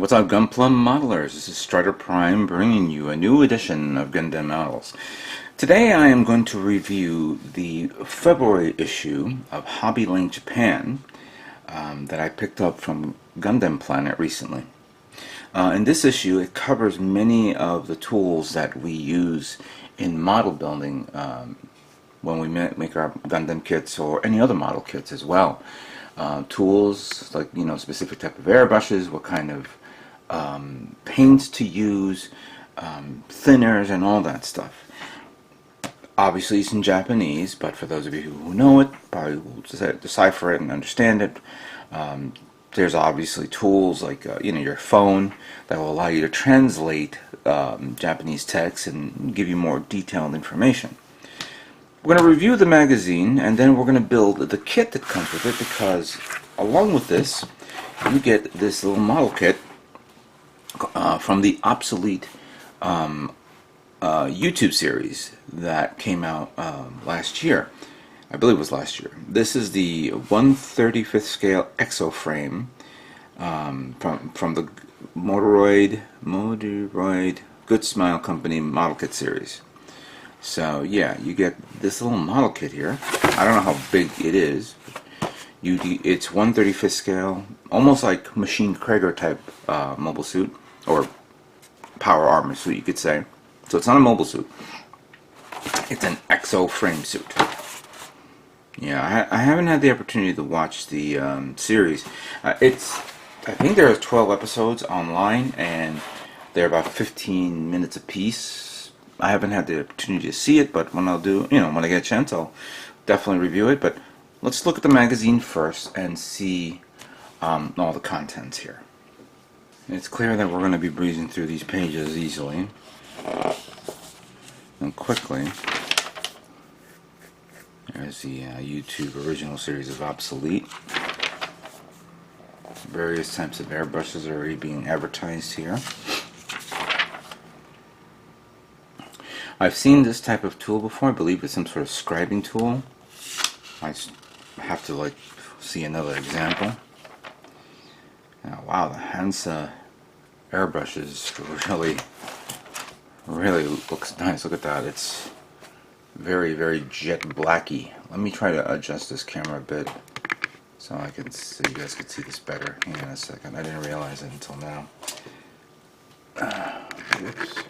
What's up, Gunplum modelers? This is Strider Prime bringing you a new edition of Gundam Models. Today I am going to review the February issue of Hobby Japan that I picked up from Gundam Planet recently. In this issue it covers many of the tools that we use in model building when we make our Gundam kits or any other model kits as well. Tools like, specific type of airbrushes, what kind of paints to use, thinners and all that stuff. Obviously it's in Japanese, but for those of you who know it, probably will decipher it and understand it. There's obviously tools like your phone that will allow you to translate Japanese text and give you more detailed information. We're going to review the magazine and then we're going to build the kit that comes with it, because along with this you get this little model kit from the Obsolete YouTube series that came out last year. I believe it was last year. This is the 1/35th scale exo frame from the Motoroid Good Smile Company model kit series. So yeah, you get this little model kit here. I don't know how big it is. It's 1/35th scale, almost like Machine Krieger type mobile suit, or power armor suit, you could say. So it's not a mobile suit. It's an exo frame suit. Yeah, I haven't had the opportunity to watch the series. I think there are 12 episodes online, and they're about 15 minutes apiece. I haven't had the opportunity to see it, but when I'll do, when I get a chance, I'll definitely review it. But let's look at the magazine first and see all the contents here. It's clear that we're going to be breezing through these pages easily and quickly. There's the YouTube original series of Obsolete. Various types of airbrushes are already being advertised here. I've seen this type of tool before. I believe it's some sort of scribing tool. I just have to see another example. Wow, the Hansa airbrushes really looks nice. Look at that. It's very, very jet blacky. Let me try to adjust this camera a bit so you guys can see this better. Hang on a second. I didn't realize it until now. Whoops.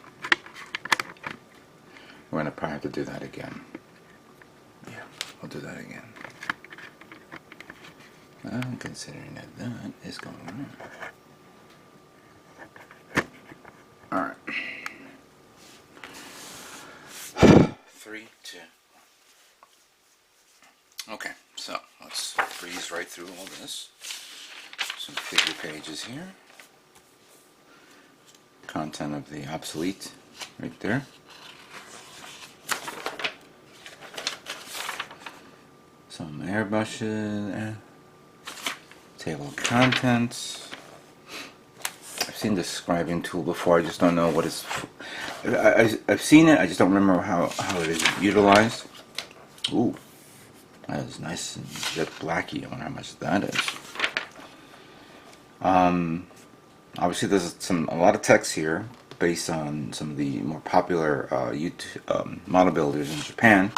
We're going to probably have to do that again. Yeah, I'll do that again. Considering that is going on. Alright. 3, 2. Okay, so let's breeze right through all this. Some figure pages here. Content of the Obsolete right there. Some airbrushes, table of contents. I've seen the scribing tool before. I just don't know what it's. I've seen it. I just don't remember how it is utilized. Ooh, that is nice and jet blacky. I wonder how much that is. Obviously, there's a lot of text here based on some of the more popular YouTube model builders in Japan,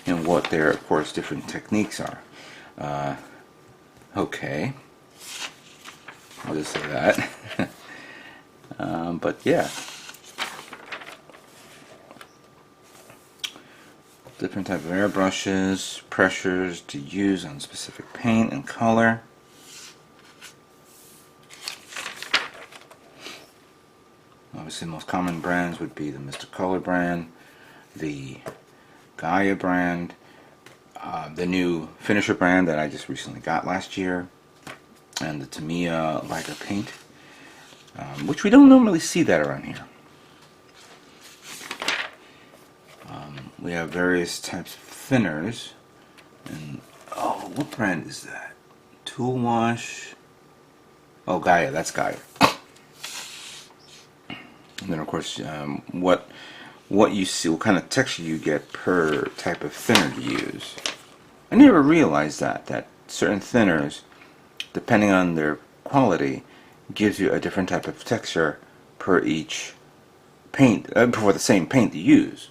and what their, of course, different techniques are. Okay, I'll just say that. But yeah, different type of airbrushes, pressures to use on specific paint and color. Obviously, the most common brands would be the Mr. Color brand, the Gaia brand, the new Finisher brand that I just recently got last year, and the Tamiya Lighter paint, which we don't normally see that around here. We have various types of thinners, and what brand is that? Tool Wash. Oh, Gaia. That's Gaia. And then, of course, what you see, what kind of texture you get per type of thinner to use. I never realized that certain thinners, depending on their quality, gives you a different type of texture per each paint, for the same paint you use.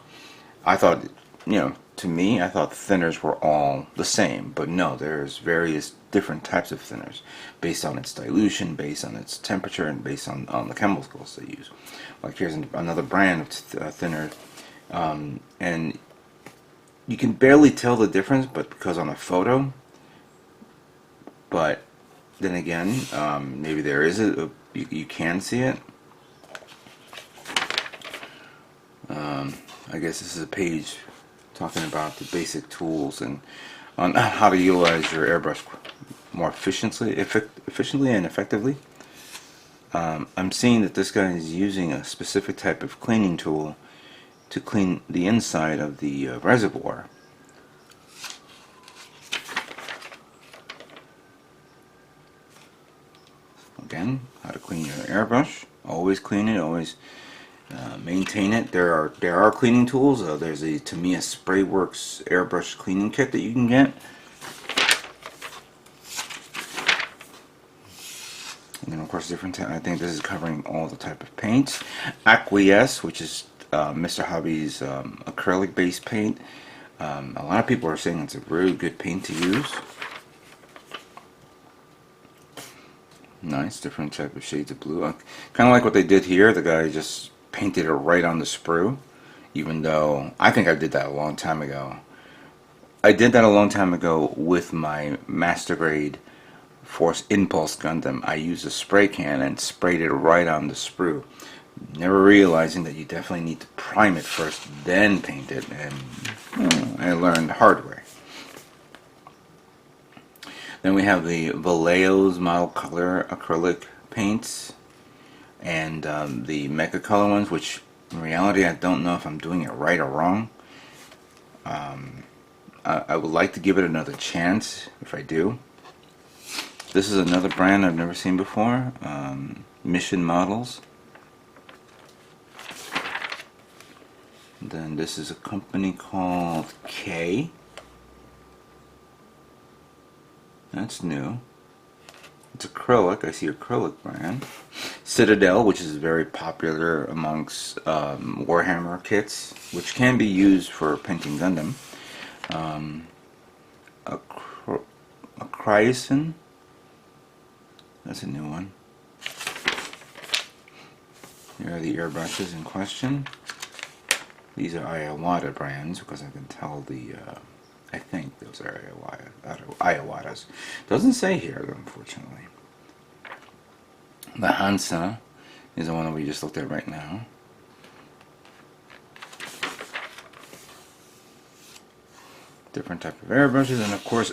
I thought, to me, I thought thinners were all the same, but no, there's various different types of thinners based on its dilution, based on its temperature, and based on the chemicals they use. Like here's another brand of thinner, and you can barely tell the difference, but because on a photo. But then again, maybe there is you can see it. I guess this is a page talking about the basic tools and on how to utilize your airbrush more efficiently and effectively. I'm seeing that this guy is using a specific type of cleaning tool to clean the inside of the reservoir. Again, how to clean your airbrush. Always clean it, always maintain it. There are cleaning tools. There's a Tamiya Sprayworks airbrush cleaning kit that you can get. And then of course I think this is covering all the type of paints. Acquiesce, which is Mr. Hobby's acrylic based paint. A lot of people are saying it's a really good paint to use. Nice, different type of shades of blue. Kind of like what they did here. The guy just painted it right on the sprue, even though I think I did that a long time ago. I did that a long time ago with my Master Grade Force Impulse Gundam. I used a spray can and sprayed it right on the sprue, never realizing that you definitely need to prime it first, then paint it, and I learned the hard way. Then we have the Vallejo's Model Color acrylic paints and the Mecha Color ones, which in reality I don't know if I'm doing it right or wrong. I would like to give it another chance if I do. This is another brand I've never seen before, Mission Models. And then this is a company called K. That's new. It's acrylic. I see acrylic brand. Citadel, which is very popular amongst Warhammer kits, which can be used for painting Gundam. Acrylicin. That's a new one. Here are the airbrushes in question. These are Iwata brands because I can tell the. I think those are Iwatas. Doesn't say here, unfortunately. The Hansa is the one that we just looked at right now. Different type of airbrushes, and of course,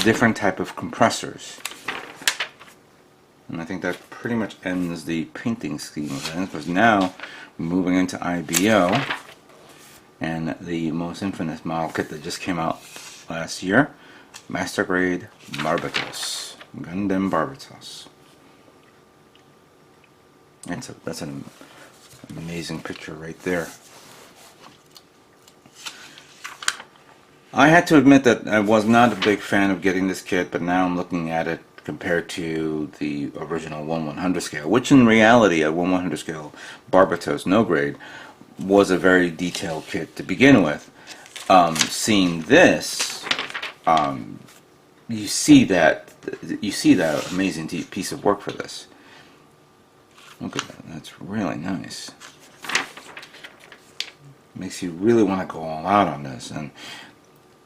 different type of compressors. And I think that pretty much ends the painting scheme of things, because now we're moving into IBO. And the most infamous model kit that just came out last year, Master Grade Barbatos, Gundam Barbatos. And so that's an amazing picture right there. I had to admit that I was not a big fan of getting this kit, but now I'm looking at it compared to the original 1/100 scale, which in reality, at 1/100 scale Barbatos no grade was a very detailed kit to begin with. Seeing this, you see that amazing deep piece of work for this. Look at that. That's really nice. Makes you really want to go all out on this. And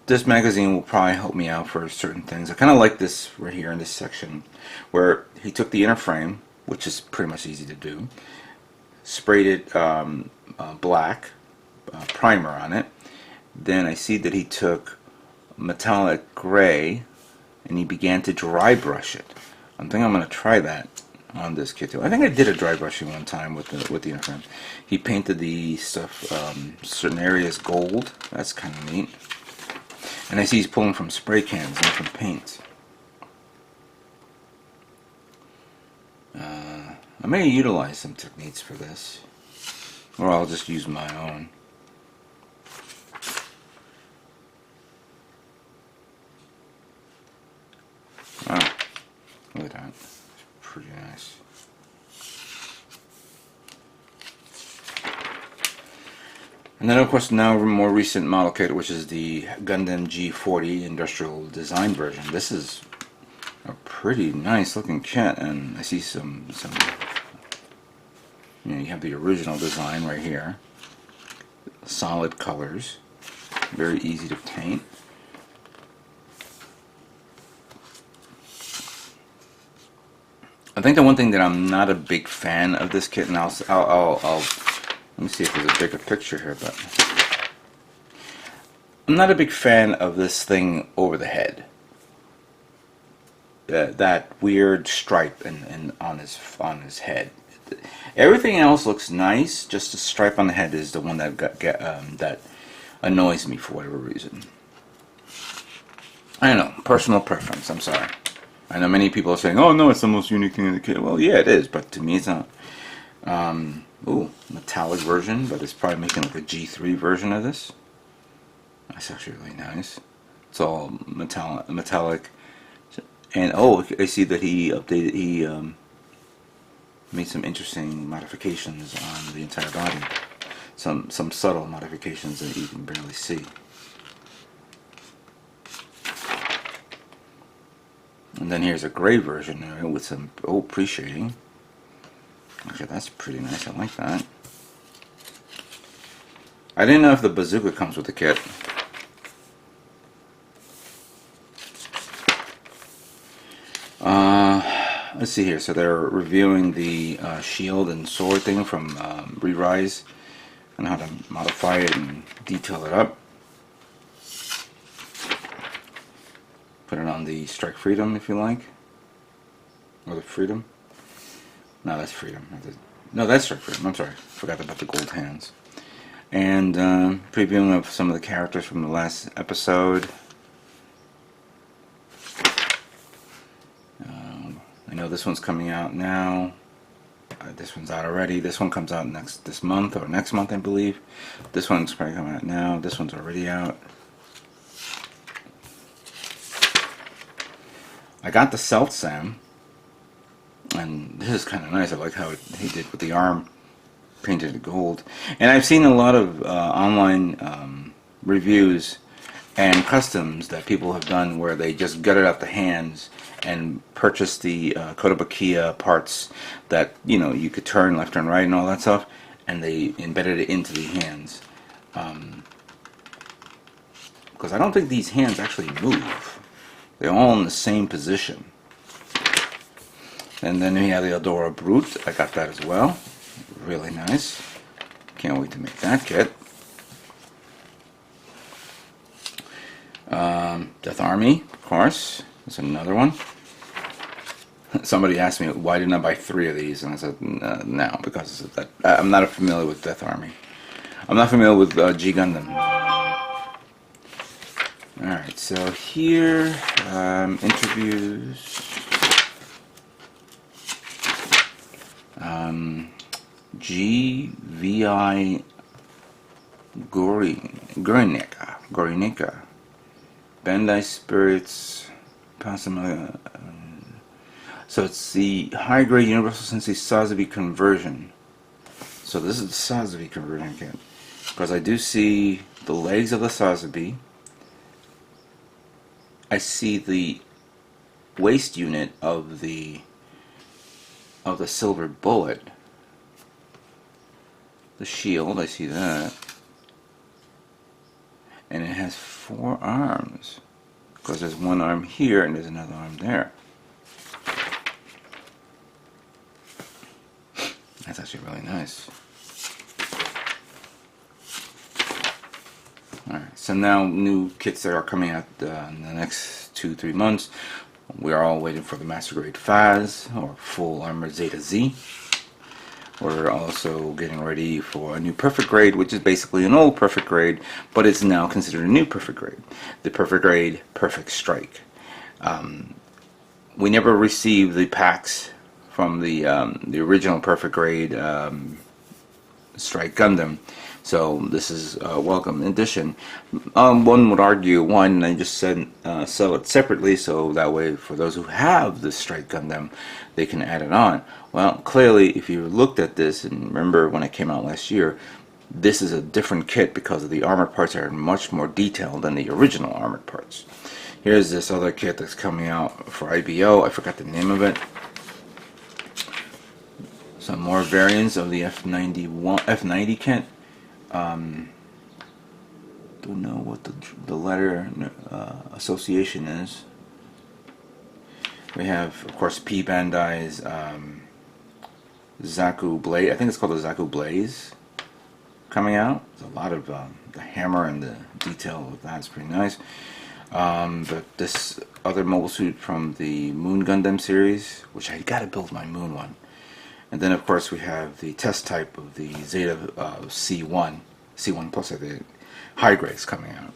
this magazine will probably help me out for certain things. I kind of like this right here in this section, where he took the inner frame, which is pretty much easy to do, sprayed it black primer on it. Then I see that he took metallic gray and he began to dry brush it. I think I'm going to try that on this kit too. I think I did a dry brushing one time with the inner frame. He painted the stuff certain areas gold. That's kind of neat. And I see he's pulling from spray cans and from paints. I may utilize some techniques for this, or I'll just use my own. Wow, look at that. pretty nice. And then of course now a more recent model kit, which is the Gundam G40 Industrial Design version. This is a pretty nice looking kit, and I see some you know, you have the original design right here. Solid colors, very easy to paint. I think the one thing that I'm not a big fan of this kit, and I'll let me see if there's a bigger picture here, but I'm not a big fan of this thing over the head. That weird stripe and on his head. Everything else looks nice. Just the stripe on the head is the one that that annoys me for whatever reason. I don't know, personal preference. I'm sorry. I know many people are saying, "Oh no, it's the most unique thing in the kit." Well, yeah, it is, but to me, it's not. Ooh, metallic version, but it's probably making like a G3 version of this. That's actually really nice. It's all metallic, and oh, I see that he updated. He made some interesting modifications on the entire body. Some subtle modifications that you can barely see. And then here's a gray version with some pre-shading. Actually, that's pretty nice. I like that. I didn't know if the bazooka comes with the kit. Let's see here. So they're reviewing the shield and sword thing from Re-Rise, and how to modify it and detail it up. Put it on the Strike Freedom if you like, or the Freedom. No, that's Freedom. No, that's Strike Freedom. I'm sorry, forgot about the gold hands. And previewing of some of the characters from the last episode. I know this one's coming out now. This one's out already. This one comes out this month or next month, I believe. This one's probably coming out now. This one's already out. I got the Celt Sam, and this is kind of nice. I like how he did with the arm painted gold. And I've seen a lot of online reviews and customs that people have done where they just gutted out the hands and purchased the Kotobukiya parts that, you know, you could turn left and right and all that stuff, and they embedded it into the hands. Because I don't think these hands actually move. They're all in the same position. And then we have the Eldora Brute. I got that as well. Really nice. Can't wait to make that kit. Death Army, of course. That's another one. Somebody asked me why didn't I buy 3 of these, and I said no, because of that. I'm not familiar with Death Army. I'm not familiar with G Gundam. Alright, so here, interviews. GVI Gorinica. Bandai Spirits. Pasama. So it's the high grade Universal Sensei Sazabi conversion. So this is the Sazabi conversion kit. Because I do see the legs of the Sazabi. I see the waist unit of the Silver Bullet. The shield, I see that. And it has 4 arms. Because there's one arm here and there's another arm there. That's actually really nice. Alright, so now new kits that are coming out in the next 2-3 months. We are all waiting for the Master Grade Phaz, or Full Armor Zeta Z. We're also getting ready for a new Perfect Grade, which is basically an old Perfect Grade, but it's now considered a new Perfect Grade. The Perfect Grade Perfect Strike. We never received the packs from the original Perfect Grade Strike Gundam. So this is a welcome addition. One would argue, one, I just said sell it separately, so that way for those who have the Strike Gundam, they can add it on. Well, clearly, if you looked at this, and remember when it came out last year, this is a different kit because of the armored parts are much more detailed than the original armored parts. Here's this other kit that's coming out for IBO. I forgot the name of it. Some more variants of the F90 kit. Don't know what the letter association is. We have, of course, P Bandai's Zaku Blaze. I think it's called the Zaku Blaze coming out. There's a lot of the hammer and the detail of that is pretty nice. But this other mobile suit from the Moon Gundam series, which I gotta build my Moon one. And then, of course, we have the test type of the Zeta C1 Plus, the high grades coming out.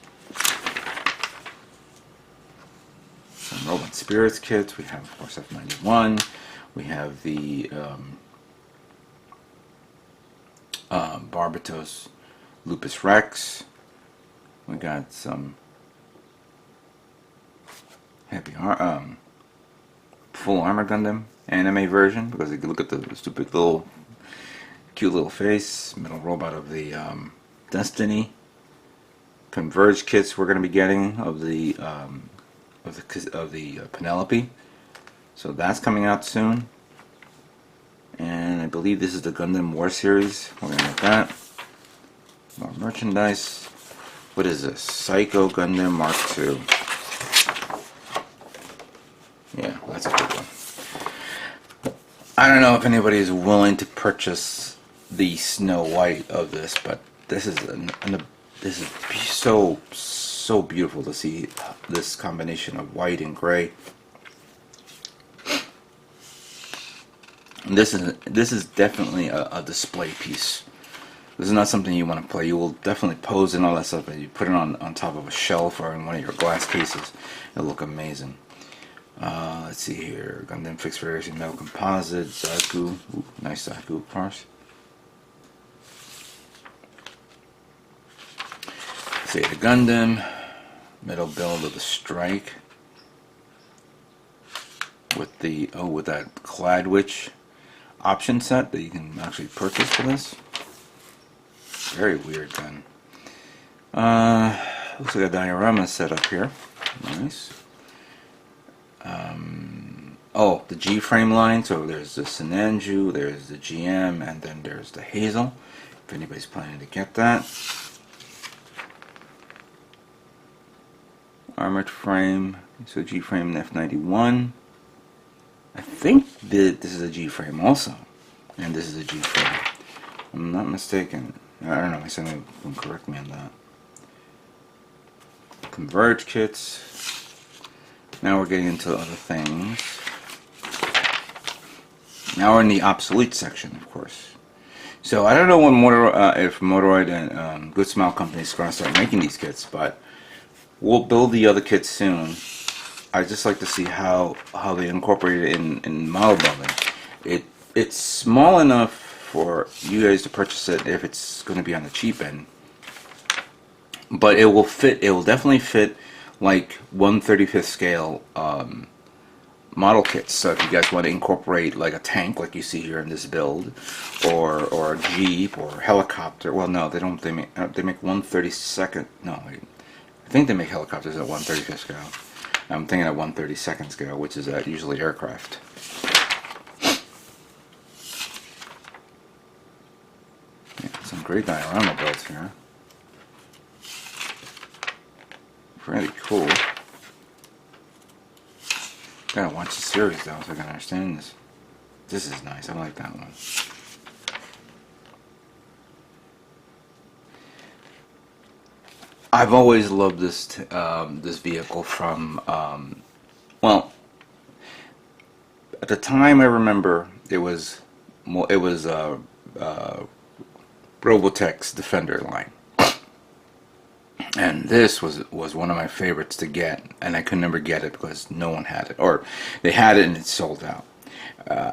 Some Robot Spirits kits. We have, of course, F91. We have the Barbatos Lupus Rex. We got some full armor Gundam anime version, because you can look at the stupid little cute little face. Metal robot of the Destiny. Converged kits we're going to be getting of the Penelope. So that's coming out soon. And I believe this is the Gundam War series. We're going to get that. More merchandise. What is this? Psycho Gundam Mark II. Yeah, that's a good one. I don't know if anybody is willing to purchase the Snow White of this, but this is this is so beautiful to see this combination of white and gray. And this is definitely a display piece. This is not something you want to play. You will definitely pose and all that stuff, and you put it on top of a shelf or in one of your glass cases. It'll look amazing. Let's see here. Gundam Fixed Variation Metal Composite, Zaku. Ooh, nice Zaku, of course. See the Gundam. Metal build of the Strike. With the, with that Cladwitch option set that you can actually purchase for this. Very weird gun. Looks like a diorama set up here. Nice. Oh, the G-frame line. So there's the Sinanju, there's the GM, and then there's the Hazel. If anybody's planning to get that. Armored frame. So G-frame and F91. I think that this is a G-frame also. And this is a G-frame. I'm not mistaken. I don't know, I said can correct me on that. Converge kits. Now we're getting into other things. Now we're in the obsolete section, of course. So I don't know when if Motoroid and Good Smile Company is going to start making these kits, but we'll build the other kits soon. I just like to see how they incorporate it in model building. It's small enough for you guys to purchase it if it's going to be on the cheap end, but it will fit. It will definitely fit like 1/35th scale model kits. So if you guys want to incorporate like a tank, like you see here in this build, or a jeep or helicopter. Well, no, they don't. They make 1/32nd. No, I think they make helicopters at 1/35th scale. I'm thinking at 1/32nd scale, which is usually aircraft. Yeah, some great diorama builds here. Pretty cool. Gotta watch the series though, so I can understand this. This is nice. I like that one. I've always loved this this vehicle from well, at the time I remember it was Robotex Defender line, and this was one of my favorites to get, and I could never get it because no one had it, or they had it and it sold out.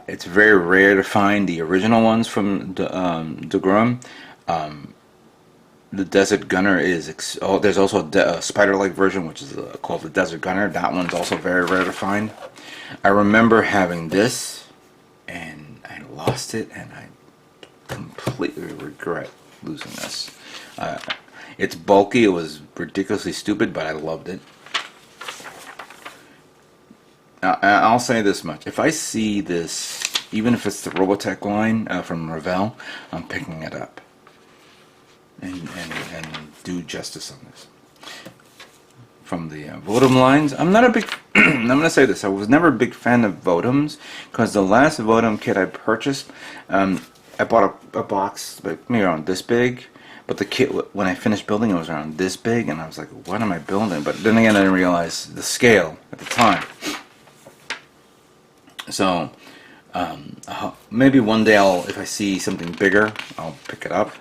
It's very rare to find the original ones from the Grum. The Desert Gunner is there's also a spider-like version, which is called the Desert Gunner. That one's also very rare to find. I remember having this, and I lost it, and I completely regret losing this. It's bulky. It was ridiculously stupid, but I loved it. I'll say this much: if I see this, even if it's the Robotex line from Revell, I'm picking it up and do justice on this. From the Vodum lines, I'm not a big. I'm gonna say this: I was never a big fan of Vodums because the last Vodum kit I purchased, I bought a box like maybe around this big, but the kit when I finished building it was around this big, and I was like, "What am I building?" But then again, I didn't realize the scale at the time. So maybe one day if I see something bigger, I'll pick it up.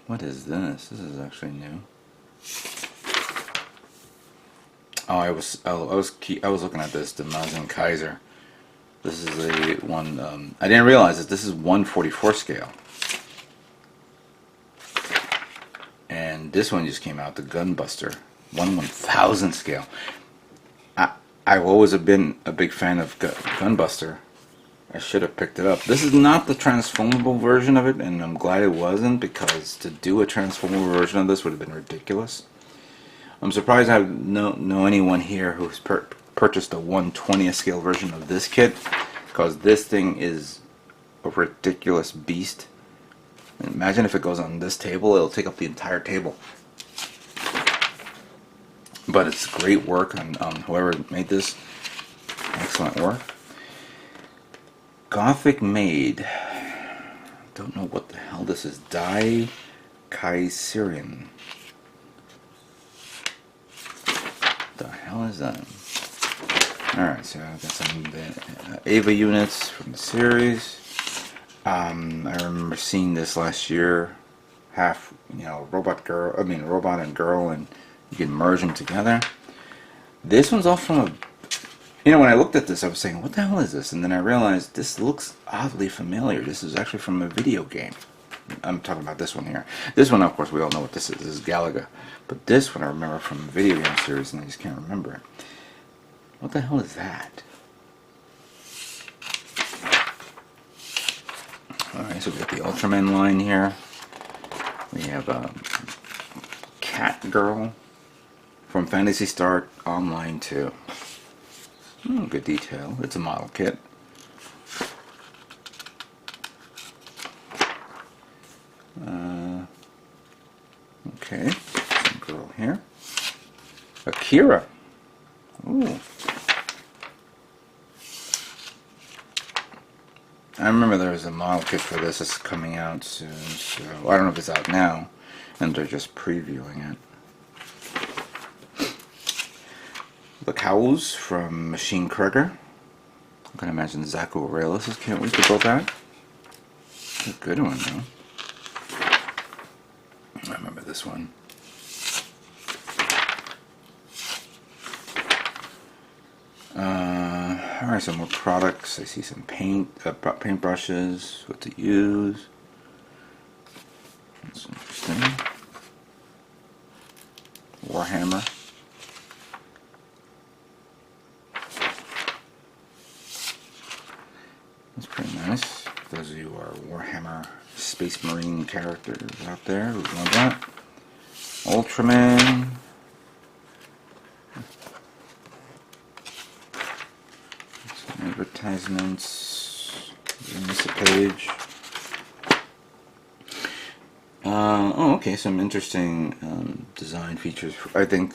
What is this? This is actually new. Oh, I was looking at this, the Mazen Kaiser. This is a one. I didn't realize that this is 1/44 scale, and this one just came out, the Gunbuster 1/1000 scale. I've always been a big fan of Gunbuster. I should have picked it up. This is not the transformable version of it, and I'm glad it wasn't, because to do a transformable version of this would have been ridiculous. I'm surprised I know anyone here who's purchased a 1/20th scale version of this kit, because this thing is a ridiculous beast. Imagine if it goes on this table, it'll take up the entire table. But it's great work on whoever made this. Excellent work. Gothic Maid. Don't know what the hell this is. Dai Kaiserian. The hell is that? Alright, so I've got some Ava units from the series. I remember seeing this last year. Half, robot and girl, and you can merge them together. This one's all from a... when I looked at this, I was saying, what the hell is this? And then I realized this looks oddly familiar. This is actually from a video game. I'm talking about this one here. This one, of course, we all know what this is. This is Galaga. But this one I remember from a video game series, and I just can't remember it. What the hell is that? Alright, so we got the Ultramen line here. We have Cat Girl from Phantasy Star Online 2. Good detail. It's a model kit. Okay, some girl here. Akira. Ooh. I remember there was a model kit for this that's coming out soon, so I don't know if it's out now, and they're just previewing it. The cows from Machine Krieger. I'm gonna imagine Zaku Aurelius. Can't wait to build that. A good one though. I remember this one. Alright, some more products. I see some paint brushes, what to use. That's interesting. Warhammer. That's pretty nice. For those of you who are Warhammer Space Marine characters out there who love that. Ultraman. Some advertisements. Miss a page. Oh, okay. Some interesting design features. I think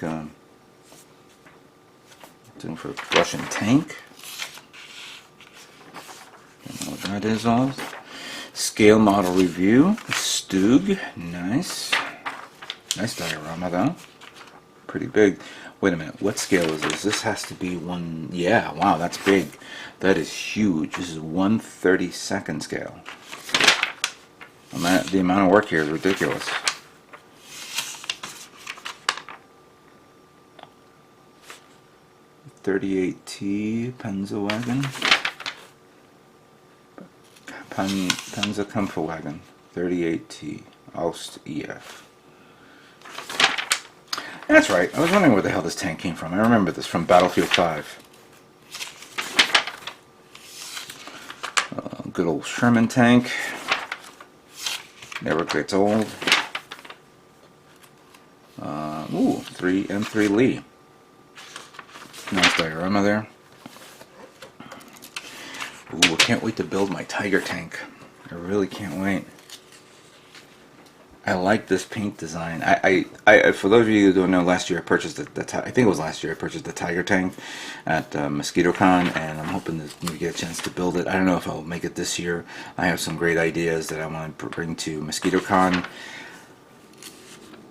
doing for a Russian tank. Don't know what that is all. Scale model review. Stug. Nice. Nice diorama though. Pretty big. Wait a minute. What scale is this? This has to be one... Yeah, wow, that's big. That is huge. This is 1/32 scale. The amount of work here is ridiculous. 38T Panzer wagon. Panzer Kampfwagen 38T Aust EF. That's right. I was wondering where the hell this tank came from. I remember this from Battlefield 5. Good old Sherman tank. Never gets old. Ooh, M3 Lee. Nice diorama there. Ooh, I can't wait to build my Tiger tank. I really can't wait. I like this paint design. For those of you who don't know, last year I purchased I think it was last year I purchased the Tiger tank at MosquitoCon, and I'm hoping to maybe get a chance to build it. I don't know if I'll make it this year. I have some great ideas that I want to bring to MosquitoCon.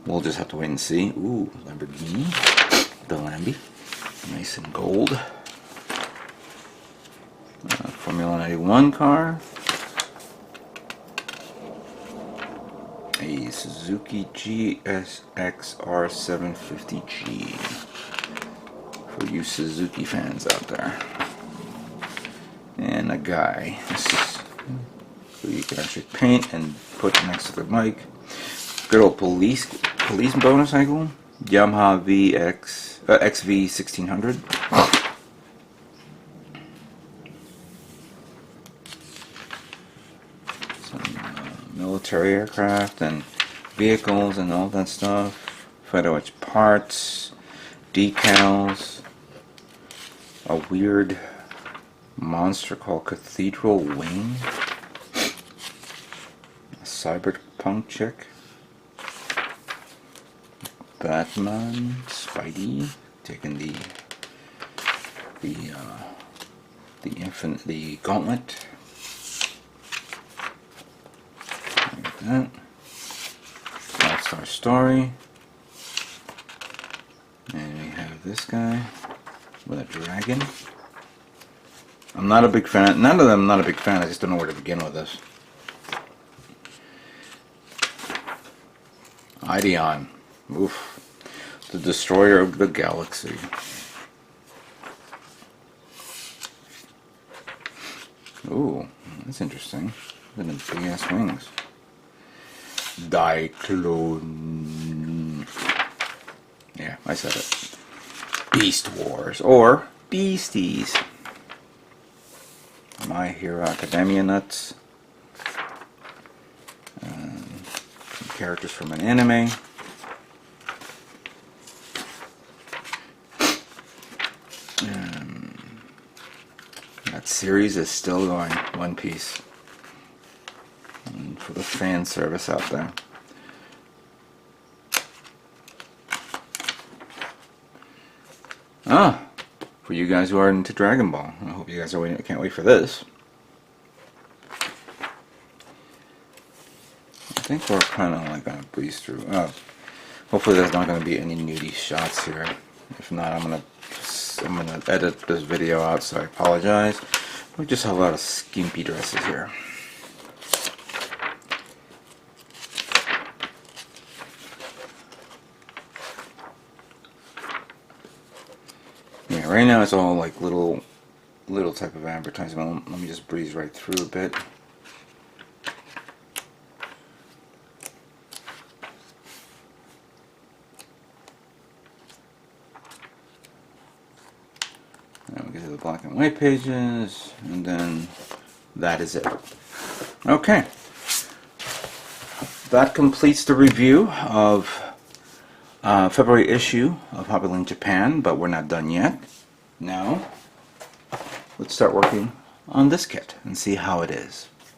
We'll just have to wait and see. Ooh, Lamborghini, the Lamby, nice and gold. Formula 91 car. A Suzuki GSX-R 750G for you Suzuki fans out there. And a guy. This is who you can actually paint and put next to the mic. Good old police motorcycle. Yamaha XV 1600. Military aircraft and vehicles and all that stuff. Photo etch parts, decals, a weird monster called Cathedral Wing, a cyberpunk chick, Batman, Spidey taking the gauntlet. That. That's our story. And we have this guy with a dragon. I'm not a big fan. None of them I'm not a big fan. I just don't know where to begin with this. Ideon. Oof. The destroyer of the galaxy. Ooh, that's interesting. Look at the big ass wings. Diaclone. Yeah, I said it. Beast Wars or Beasties. My Hero Academia nuts. Some characters from an anime. That series is still going. One Piece. And for the fan service out there. For you guys who are into Dragon Ball, I hope you guys are waiting. I can't wait for this. I think we're kind of like gonna breeze through. Hopefully, there's not gonna be any nudie shots here. If not, I'm gonna edit this video out. So I apologize. We just have a lot of skimpy dresses here. Yeah, right now it's all like little type of advertisement. Let me just breeze right through a bit. Now we get to the black and white pages, and then that is it. Okay, that completes the review of February issue of Hobby Link Japan, but we're not done yet. Now, let's start working on this kit and see how it is.